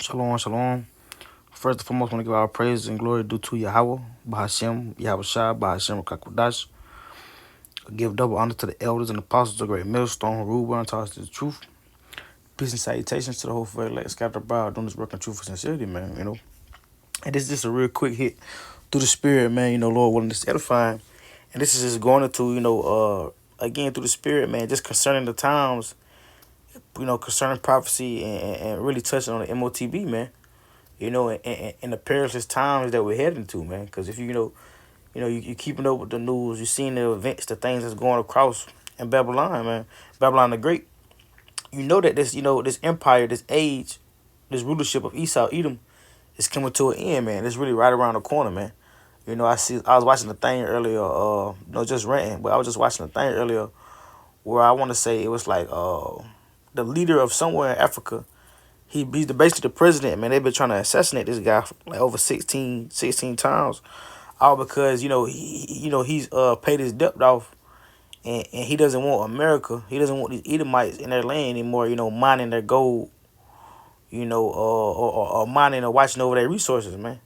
Shalom, shalom. First and foremost, I want to give our praise and glory due to Yahweh, Bahashem, Yahweh Shai, Bahashem, Kakudash. Give double honor to the elders and apostles, the great millstone, who rule and taught us the truth. Peace and salutations to the whole fair elect scattered abroad doing this work in truth and sincerity, man. And this is just a real quick hit through the spirit, man. Lord willing, this edifying. And this is just going into, again, through the spirit, man, just concerning the times, concerning prophecy and really touching on the MOTB, man. And the perilous times that we're heading to, man. Because if you keeping up with the news, you seeing the events, the things that's going across in Babylon, man. Babylon the Great. You know that this empire, this age, this rulership of Esau, Edom, is coming to an end, man. It's really right around the corner, man. I was watching the thing earlier, just ranting, but I was just watching the thing earlier where I want to say it was like the leader of somewhere in Africa. He's basically the president, man. They've been trying to assassinate this guy for like over 16 times. All because, he's paid his debt off and he doesn't want America. He doesn't want these Edomites in their land anymore, mining their gold, or mining or watching over their resources, man.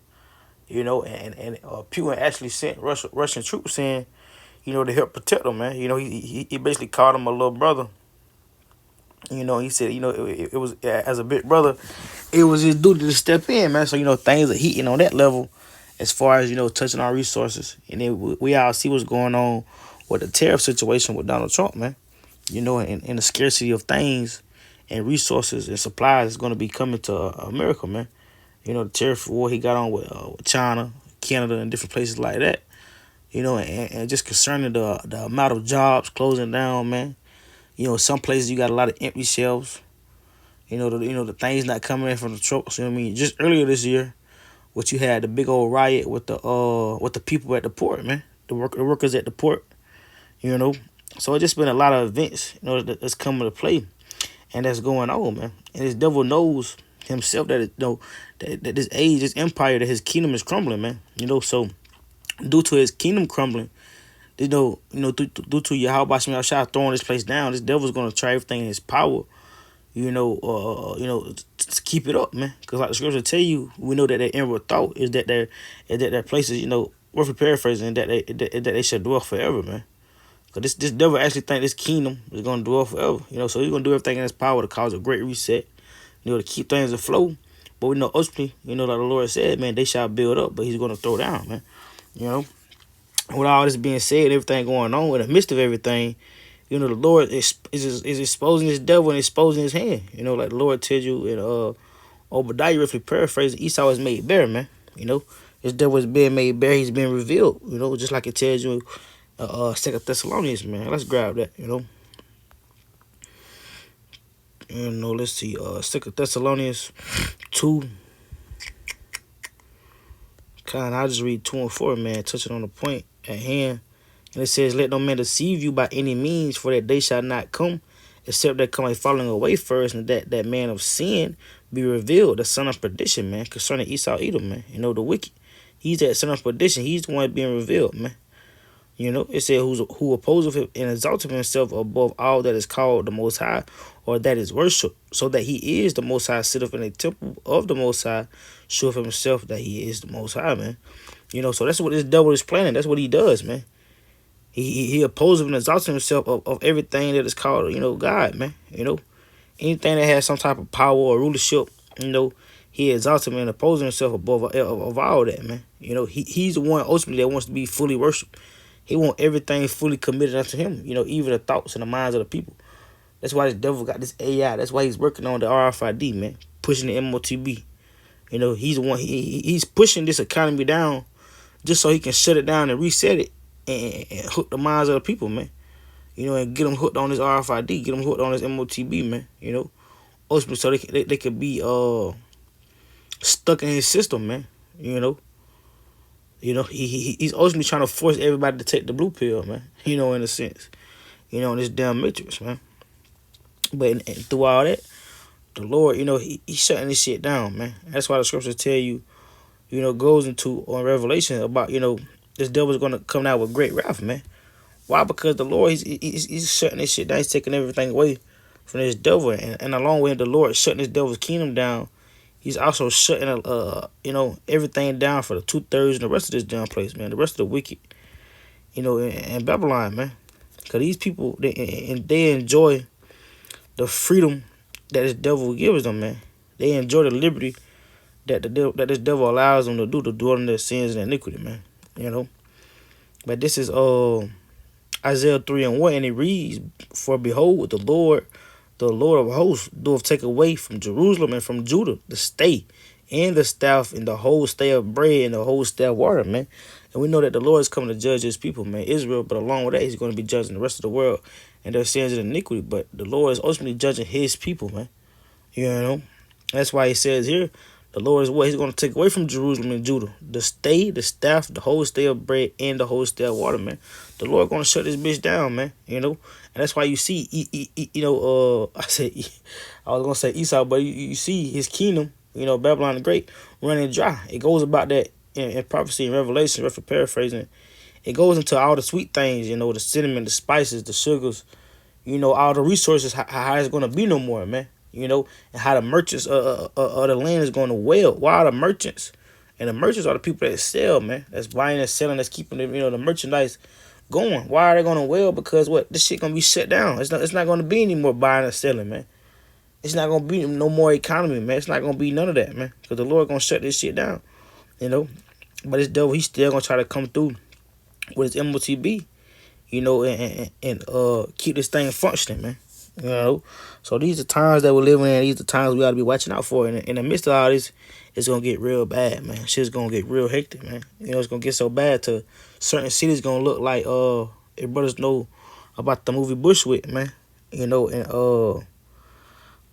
And Putin actually sent Russian troops in, to help protect them, man. He basically called him a little brother. He said, it was, as a big brother, it was his duty to step in, man. So, things are heating on that level as far as, touching our resources. And then we all see what's going on with the tariff situation with Donald Trump, man. And the scarcity of things and resources and supplies is going to be coming to America, man. The tariff war he got on with China, Canada, and different places like that. And just concerning the amount of jobs closing down, man. Some places you got a lot of empty shelves. The things not coming in from the trucks. You know what I mean? Just earlier this year, what you had the big old riot with the people at the port, man. The workers at the port. So it's just been a lot of events, that's coming to play, and that's going on, man. And this devil knows himself that that this age, this empire, that his kingdom is crumbling, man. So due to his kingdom crumbling. Due to Yahweh Shem Shah throwing this place down, this devil's gonna try everything in his power, to keep it up, man. Because like the scripture tell you, we know that their inward thought is that their places, worth paraphrasing, that they should dwell forever, man. Because this devil actually think this kingdom is gonna dwell forever, So he's gonna do everything in his power to cause a great reset, to keep things afloat. But we know ultimately, like the Lord said, man, they shall build up, but he's gonna throw down, man. With all this being said, everything going on, in the midst of everything, the Lord is exposing this devil and exposing his hand. Like the Lord tells you in Obadiah, roughly paraphrasing, Esau is made bare, man. This devil is being made bare, he's being revealed, just like it tells you 2 Thessalonians, man. Let's grab that, let's see, 2 Thessalonians 2. I'll just read 2 and 4, man, touching on the point at hand. And it says, let no man deceive you by any means, for that day shall not come, except there come a falling away first, and that man of sin be revealed, the son of perdition, man, concerning Esau Edom, man. The wicked. He's that son of perdition. He's the one being revealed, man. It said, who opposes him and exalteth himself above all that is called the Most High, or that is worship, so that he is the Most High, sitteth in a temple of the Most High, showeth himself that he is the Most High, man. So that's what this devil is planning. That's what he does, man. He opposes and exalts himself of everything that is called, God, man. Anything that has some type of power or rulership, he exalts him and opposes himself above of all that, man. He's the one ultimately that wants to be fully worshipped. He wants everything fully committed unto him, even the thoughts and the minds of the people. That's why this devil got this AI. That's why he's working on the RFID, man, pushing the MOTB. He's the one. He's pushing this economy down just so he can shut it down and reset it and hook the minds of the people, man. And get them hooked on this RFID, get them hooked on this MOTB, man. Ultimately, so they could be stuck in his system, man. He's ultimately trying to force everybody to take the blue pill, man. In a sense, in this damn matrix, man. But through all that, the Lord, he's shutting this shit down, man. That's why the scriptures tell you, goes into on Revelation about, this devil's going to come out with great wrath, man. Why? Because the Lord, he's shutting this shit down. He's taking everything away from this devil. And along with the Lord shutting this devil's kingdom down, He's also shutting everything down for the 2/3 and the rest of this damn place, man. The rest of the wicked, in Babylon, man. Cause these people they enjoy the freedom that this devil gives them, man. They enjoy the liberty that this devil allows them to dwell in their sins and iniquity, man. But this is Isaiah 3:1, and it reads, "For behold, the Lord of hosts, doth take away from Jerusalem and from Judah the stay, and the staff, and the whole stay of bread, and the whole stay of water," man. And we know that the Lord is coming to judge his people, man, Israel. But along with that, he's going to be judging the rest of the world and their sins and iniquity. But the Lord is ultimately judging his people, man. That's why he says here, the Lord is what? He's going to take away from Jerusalem and Judah the stay, the staff, the whole stay of bread, and the whole stay of water, man. The Lord going to shut this bitch down, man. And that's why you see, I was going to say Esau, but you see his kingdom, Babylon the Great, running dry. It goes about that in prophecy and Revelation, for paraphrasing. It goes into all the sweet things, the cinnamon, the spices, the sugars, all the resources, how it's going to be no more, man. And how the merchants of the land is going to wail. Why are the merchants? And the merchants are the people that sell, man. That's buying and selling, that's keeping the merchandise going. Why are they going to wail? Because this shit going to be shut down. It's not going to be any more buying and selling, man. It's not going to be no more economy, man. It's not going to be none of that, man. Because the Lord going to shut this shit down, But this devil, he's still going to try to come through with his MOTB, and keep this thing functioning, man. So these are times that we're living in. These are times we got to be watching out for. And in the midst of all this, it's going to get real bad, man. Shit's going to get real hectic, man. It's going to get so bad to certain cities going to look like, if brothers know about the movie Bushwick, man. And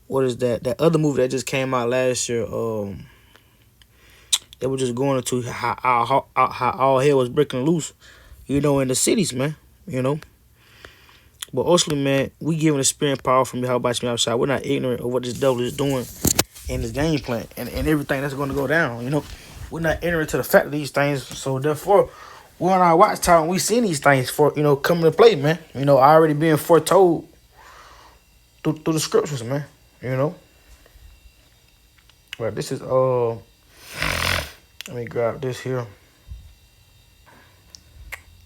what is that? That other movie that just came out last year, they were just going into how all hell was breaking loose, in the cities, man. But ultimately, man, we giving the spirit and power from Yahweh Bashmi outside. We're not ignorant of what this devil is doing in his game plan and everything that's going to go down. We're not ignorant to the fact of these things. So therefore, we're on our watchtower and we see these things for coming to play, man. Already being foretold through the scriptures, man. But this is let me grab this here.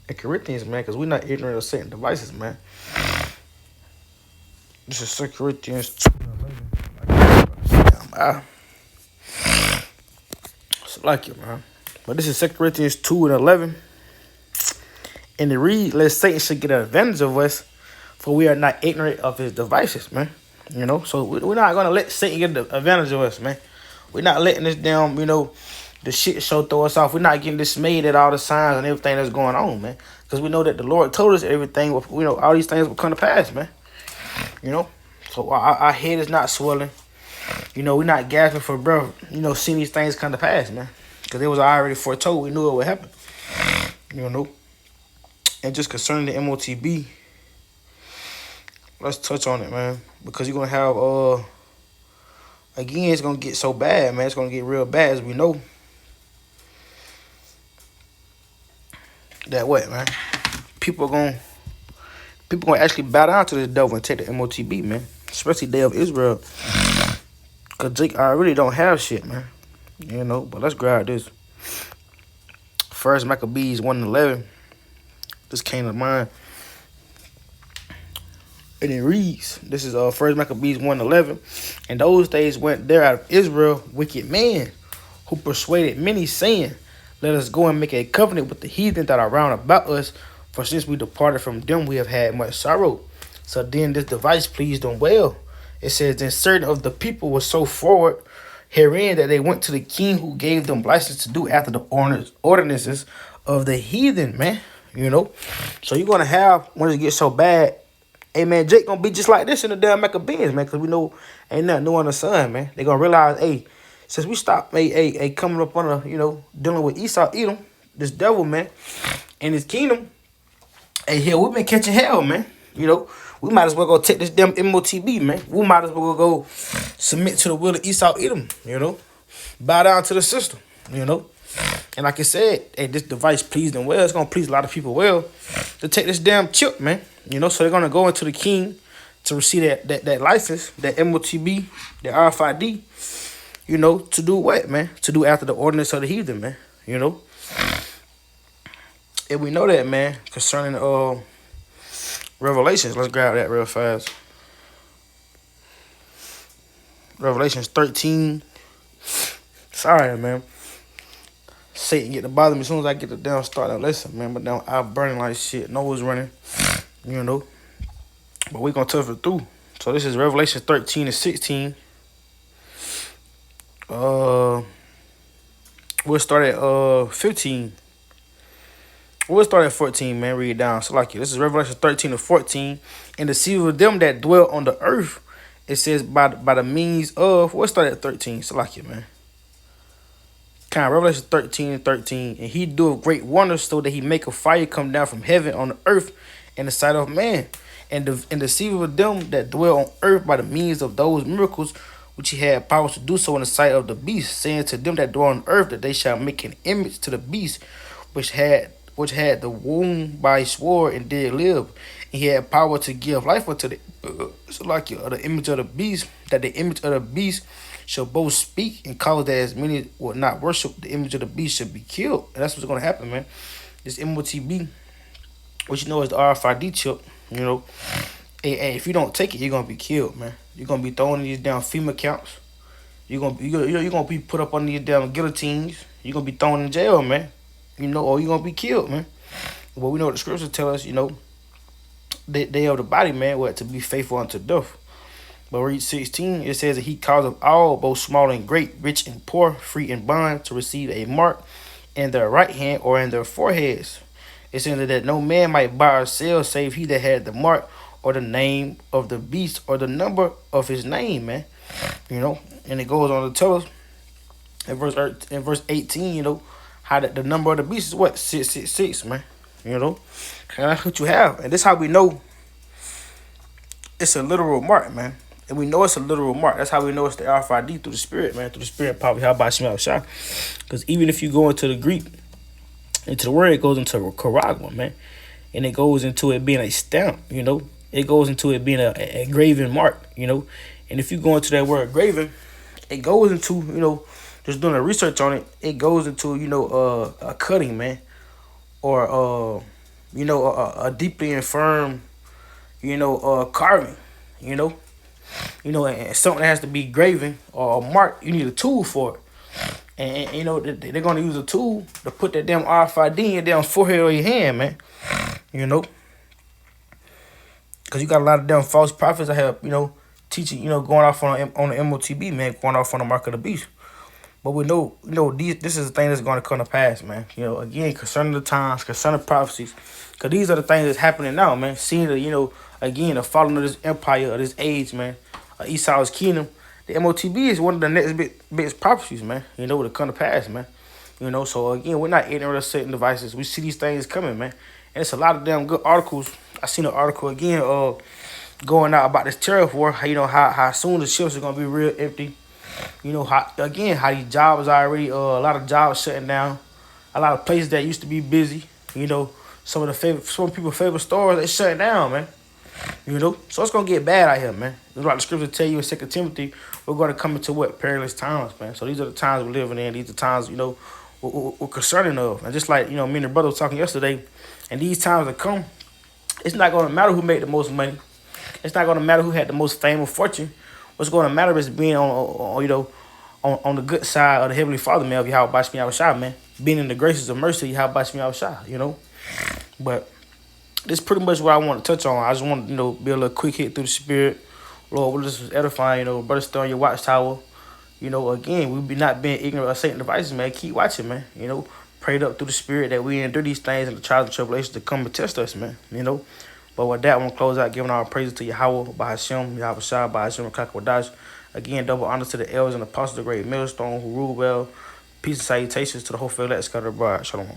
In Corinthians, man, because we're not ignorant of Satan devices, man. This is 2 Corinthians 2:11. It's like it, man. But this is 2 Corinthians 2:11. And it reads, "Lest Satan should get an advantage of us, for we are not ignorant of his devices," man. So we're not going to let Satan get the advantage of us, man. We're not letting this damn, the shit show throw us off. We're not getting dismayed at all the signs and everything that's going on, man. Because we know that the Lord told us everything, all these things will come to pass, man. So our head is not swelling. We're not gasping for breath, seeing these things come to pass, man. Because it was already foretold. We knew it would happen. And just concerning the MOTB, let's touch on it, man. Because you're going to have, again, it's going to get so bad, man. It's going to get real bad, as we know. That what, man? People gonna actually bow down to this devil and take the MOTB, man. Especially Day of Israel. Because Jake, I really don't have shit, man. But let's grab this. First Maccabees 1:11. This came to mind. And it reads, this is First Maccabees 1:11. "In those days went there out of Israel wicked men, who persuaded many, saying, Let us go and make a covenant with the heathen that are round about us, for since we departed from them, we have had much sorrow. So then this device pleased them well. It says, Then certain of the people were so forward herein that they went to the king, who gave them license to do after the ordinances of the heathen," man. So you're going to have, when it gets so bad, hey, man, Jake going to be just like this in the damn Maccabees, man, because we know ain't nothing new under the sun, man. They going to realize, hey, since we stopped coming up on dealing with Esau, Edom, this devil, man, and his kingdom, hey, hell, we've been catching hell, man. We might as well go take this damn MOTB, man. We might as well go submit to the will of Esau, Edom, bow down to the system, And like I said, hey, this device pleased them well. It's going to please a lot of people well to take this damn chip, man. So they're going to go into the king to receive that license, that MOTB, that RFID. You know, to do what, man? To do after the ordinance of the heathen, man. You know? And we know that, man, concerning Revelations. Let's grab that real fast. Revelations 13. Sorry, man. Satan get to bother me as soon as I get the damn start and listen, man. But now I'm burning like shit. Nose running, you know. But we gonna tough it through. So this is Revelation 13 and 16. We'll start at 15. We'll start at 14, man. Read it down. So like this is Revelation 13 and 14. And the seed of them that dwell on the earth, it says by the means of. We'll start at 13. So like it, man. Kind of Revelation 13 and 13. And he doeth great wonders, so that he make a fire come down from heaven on the earth in the sight of man. And the seed of them that dwell on earth by the means of those miracles which he had power to do so in the sight of the beast, saying to them that dwell on earth that they shall make an image to the beast which had the wound by his sword and did live. And he had power to give life unto the the image of the beast, that the image of the beast shall both speak and cause that as many will not worship the image of the beast should be killed. And that's what's going to happen, man. This MOTB, which you know is the RFID chip, you know. And if you don't take it, you're going to be killed, man. You're going to be thrown in these down FEMA camps. You're gonna be put up on these damn guillotines. You're going to be thrown in jail, man. You know, or you're going to be killed, man. Well, we know what the scriptures tell us, you know, they of the body, man, what? To be faithful unto death. But read 16, it says that he causeth all, both small and great, rich and poor, free and bond, to receive a mark in their right hand or in their foreheads. It says that no man might buy or sell save he that had the mark or the name of the beast or the number of his name, man. You know, and it goes on to tell us in verse 18, you know, how the number of the beast is what? 666, man. You know, and that's what you have. And this how we know it's a literal mark, man. And we know it's a literal mark. That's how we know it's the RFID through the spirit, man. Through the spirit, probably how about Shema Shah. Because even if you go into the Greek, into the word, it goes into charagma, man. And it goes into it being a stamp, you know. It goes into it being a graven mark, you know. And if you go into that word graven, it goes into, you know, just doing a research on it, it goes into, you know, a cutting, man. Or, you know, a deeply infirm, you know, carving, you know. You know, and something that has to be graven or marked, you need a tool for it. And you know, they're going to use a tool to put that damn RFID in your damn forehead or your hand, man. You know. Because you got a lot of damn false prophets that have, you know, teaching, you know, going off on the MOTB, man, going off on the mark of the beast. But we know, you know, this is the thing that's going to come to pass, man. You know, again, concerning the times, concerning prophecies. Because these are the things that's happening now, man. Seeing the, you know, again, the falling of this empire, of this age, man. Esau's kingdom. The MOTB is one of the next biggest prophecies, man. You know, to come to pass, man. You know, so again, we're not ignorant of Satan devices. We see these things coming, man. And it's a lot of damn good articles. I seen an article again going out about this tariff war. You know, how soon the ships are going to be real empty. You know, how these jobs are already, a lot of jobs shutting down. A lot of places that used to be busy. You know, some people's favorite stores, they shutting down, man. You know, so it's going to get bad out here, man. That's what the scripture tell you in 2 Timothy. We're going to come into what? Perilous times, man. So these are the times we're living in. These are times, you know, we're concerning of. And just like, you know, me and the brother was talking yesterday, and these times that come, it's not going to matter who made the most money. It's not going to matter who had the most fame or fortune. What's going to matter is being on you know, on the good side of the Heavenly Father, man, of Yahweh Shai Yahushua, man. Being in the graces of mercy of Yahweh Shai Yahushua, you know. But this is pretty much what I want to touch on. I just want to, you know, be a little quick hit through the spirit. Lord, this was edifying, you know, brother, stay on your watchtower. You know, again, we be not being ignorant of Satan devices, man. Keep watching, man. You know, prayed up through the spirit that we endure these things and the trials and tribulations to come and test us, man. You know. But with that, I want to close out giving our praises to Yahweh, by Hashem, Yahweh Shai, by Hashem, Kakawadash. Again, double honor to the elders and apostles of the great millstone who rule well. Peace and salutations to the whole field. Let's go to the bride. Shalom.